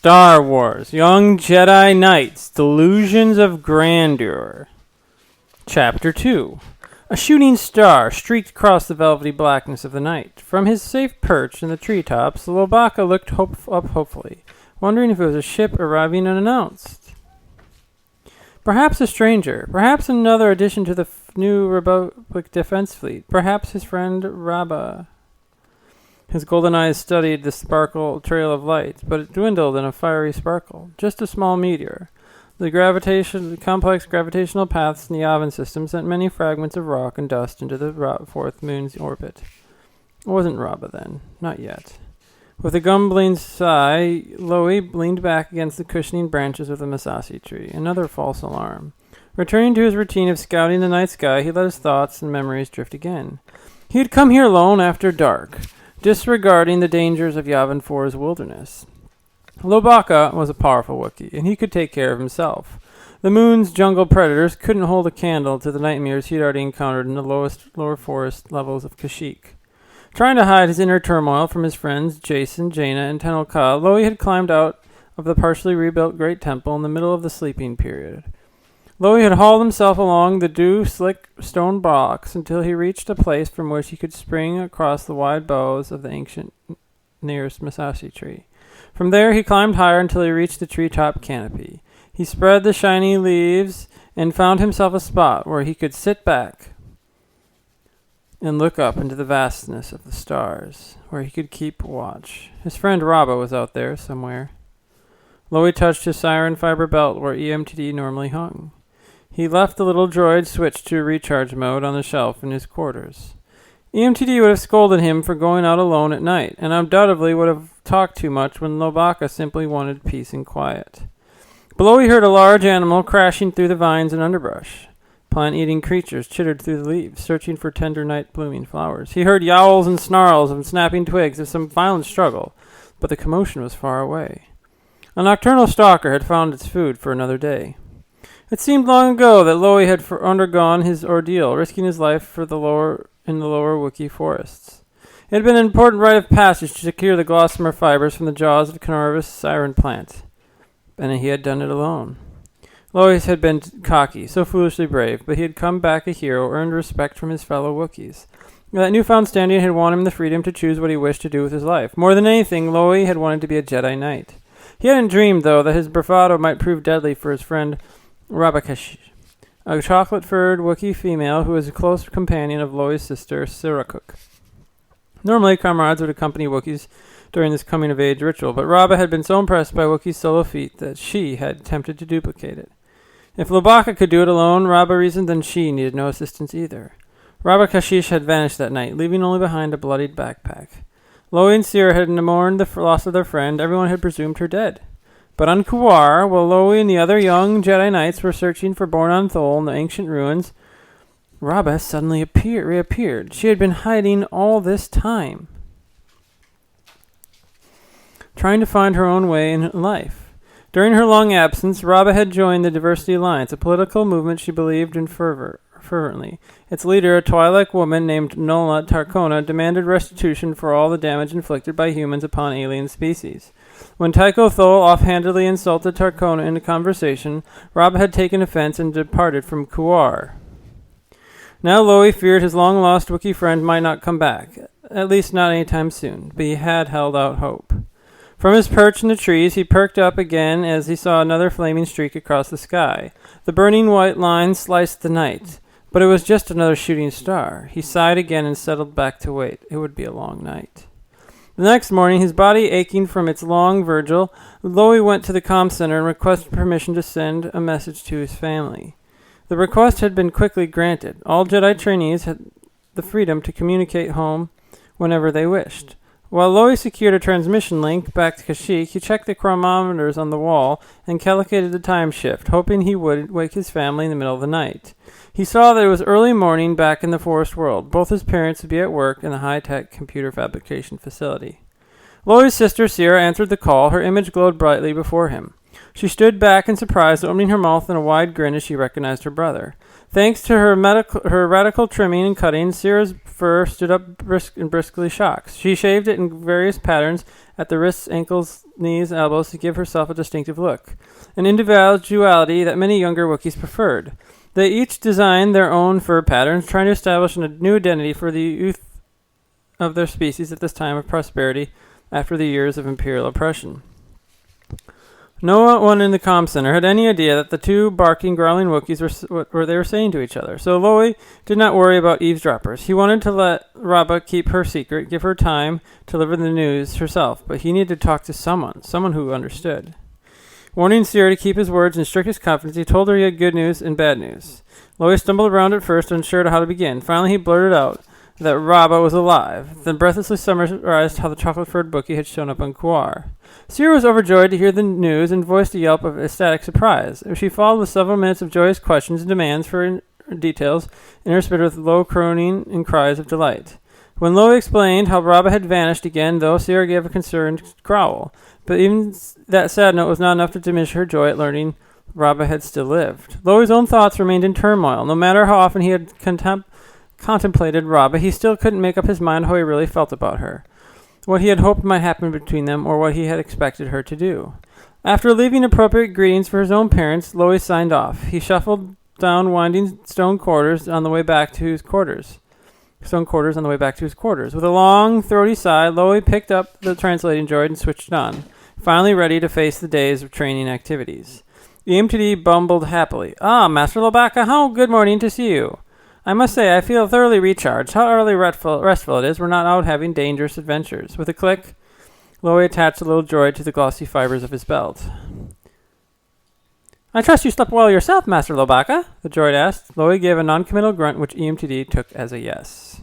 Star Wars, Young Jedi Knights, Delusions of Grandeur. Chapter 2. A shooting star streaked across the velvety blackness of the night. From his safe perch in the treetops, Lobaka looked up hopefully, wondering if it was a ship arriving unannounced. Perhaps a stranger, perhaps another addition to the new Republic Defense Fleet, perhaps his friend Rabba. His golden eyes studied the sparkle trail of light, but it dwindled in a fiery sparkle. Just a small meteor. The complex gravitational paths in the Yavin system sent many fragments of rock and dust into the fourth moon's orbit. It wasn't Rabba then. Not yet. With a grumbling sigh, Loey leaned back against the cushioning branches of the Masashi tree. Another false alarm. Returning to his routine of scouting the night sky, he let his thoughts and memories drift again. He had come here alone after dark, disregarding the dangers of Yavin 4's wilderness. Lobaka was a powerful Wookiee, and he could take care of himself. The moon's jungle predators couldn't hold a candle to the nightmares he'd already encountered in the lower forest levels of Kashyyyk. Trying to hide his inner turmoil from his friends Jason, Jaina, and Tenel Ka, Loey had climbed out of the partially rebuilt Great Temple in the middle of the sleeping period. Loey had hauled himself along the dew-slick stone blocks until he reached a place from which he could spring across the wide boughs of the ancient nearest Masashi tree. From there he climbed higher until he reached the treetop canopy. He spread the shiny leaves and found himself a spot where he could sit back and look up into the vastness of the stars, where he could keep watch. His friend Rabba was out there somewhere. Loey touched his siren fiber belt where EMTD normally hung. He left the little droid switched to recharge mode on the shelf in his quarters. EMTD would have scolded him for going out alone at night, and undoubtedly would have talked too much when Lobaka simply wanted peace and quiet. Below he heard a large animal crashing through the vines and underbrush. Plant-eating creatures chittered through the leaves, searching for tender night-blooming flowers. He heard yowls and snarls and snapping twigs of some violent struggle, but the commotion was far away. A nocturnal stalker had found its food for another day. It seemed long ago that Loey had undergone his ordeal, risking his life in the lower Wookiee forests. It had been an important rite of passage to secure the gossamer fibers from the jaws of Carnivorous siren plant, and he had done it alone. Loey had been cocky, so foolishly brave, but he had come back a hero, earned respect from his fellow Wookiees. That newfound standing had won him the freedom to choose what he wished to do with his life. More than anything, Loey had wanted to be a Jedi Knight. He hadn't dreamed, though, that his bravado might prove deadly for his friend Rabakash, a chocolate-furred Wookiee female who was a close companion of Loey's sister, Sirakuk. Normally, comrades would accompany Wookiees during this coming-of-age ritual, but Rabba had been so impressed by Wookiee's solo feat that she had attempted to duplicate it. If Lobaka could do it alone, Rabba reasoned, then she needed no assistance either. Rabba Kashyyyk had vanished that night, leaving only behind a bloodied backpack. Loey and Sierra had mourned the loss of their friend. Everyone had presumed her dead. But on Kuwar, while Loey and the other young Jedi Knights were searching for Born Thol in the ancient ruins, Rabba suddenly reappeared. She had been hiding all this time, trying to find her own way in life. During her long absence, Rabba had joined the Diversity Alliance, a political movement she believed in fervently. Its leader, a Twi'lek woman named Nola Tarkona, demanded restitution for all the damage inflicted by humans upon alien species. When Tycho Thol offhandedly insulted Tarkona into conversation, Rabba had taken offense and departed from Kuwar. Now Loey feared his long-lost Wookiee friend might not come back, at least not any time soon, but he had held out hope. From his perch in the trees, he perked up again as he saw another flaming streak across the sky. The burning white line sliced the night, but it was just another shooting star. He sighed again and settled back to wait. It would be a long night. The next morning, his body aching from its long vigil, Loey went to the comm center and requested permission to send a message to his family. The request had been quickly granted. All Jedi trainees had the freedom to communicate home whenever they wished. While Loey secured a transmission link back to Kashyyyk, he checked the chronometers on the wall and calculated the time shift, hoping he would wake his family in the middle of the night. He saw that it was early morning back in the forest world. Both his parents would be at work in the high-tech computer fabrication facility. Loey's sister, Sierra, answered the call. Her image glowed brightly before him. She stood back in surprise, opening her mouth in a wide grin as she recognized her brother. Thanks to her radical trimming and cutting, Sierra's fur stood up briskly shocked. She shaved it in various patterns at the wrists, ankles, knees, and elbows to give herself a distinctive look, an individuality that many younger Wookiees preferred. They each designed their own fur patterns, trying to establish a new identity for the youth of their species at this time of prosperity after the years of imperial oppression. No one in the comm center had any idea that the two barking, growling Wookiees were what they were saying to each other, so Loey did not worry about eavesdroppers. He wanted to let Rabba keep her secret, give her time to deliver the news herself, but he needed to talk to someone who understood. Warning Sierra to keep his words in strictest confidence, he told her he had good news and bad news. Loey stumbled around at first, unsure how to begin. Finally, he blurted out that Rabba was alive, then breathlessly summarized how the chocolate-furred bookie had shown up on Kuar. Sierra was overjoyed to hear the news and voiced a yelp of ecstatic surprise. She followed with several minutes of joyous questions and demands for details, interspersed with low croning and cries of delight. When Loey explained how Rabba had vanished again, though, Sierra gave a concerned growl. But even that sad note was not enough to diminish her joy at learning Rabba had still lived. Loey's own thoughts remained in turmoil. No matter how often he had contemplated Rabba, he still couldn't make up his mind how he really felt about her, what he had hoped might happen between them, or what he had expected her to do. After leaving appropriate greetings for his own parents, Loey signed off. He shuffled down winding stone quarters on the way back to his quarters. With a long, throaty sigh, Loey picked up the translating droid and switched it on, finally ready to face the days of training activities. The EMTD bumbled happily. "Ah, Master Lobaka, how good morning to see you. I must say, I feel thoroughly recharged. How utterly restful it is. We're not out having dangerous adventures." With a click, Loey attached the little droid to the glossy fibers of his belt. "I trust you slept well yourself, Master Lobaka?" the droid asked. Loey gave a non-committal grunt, which EMTD took as a yes.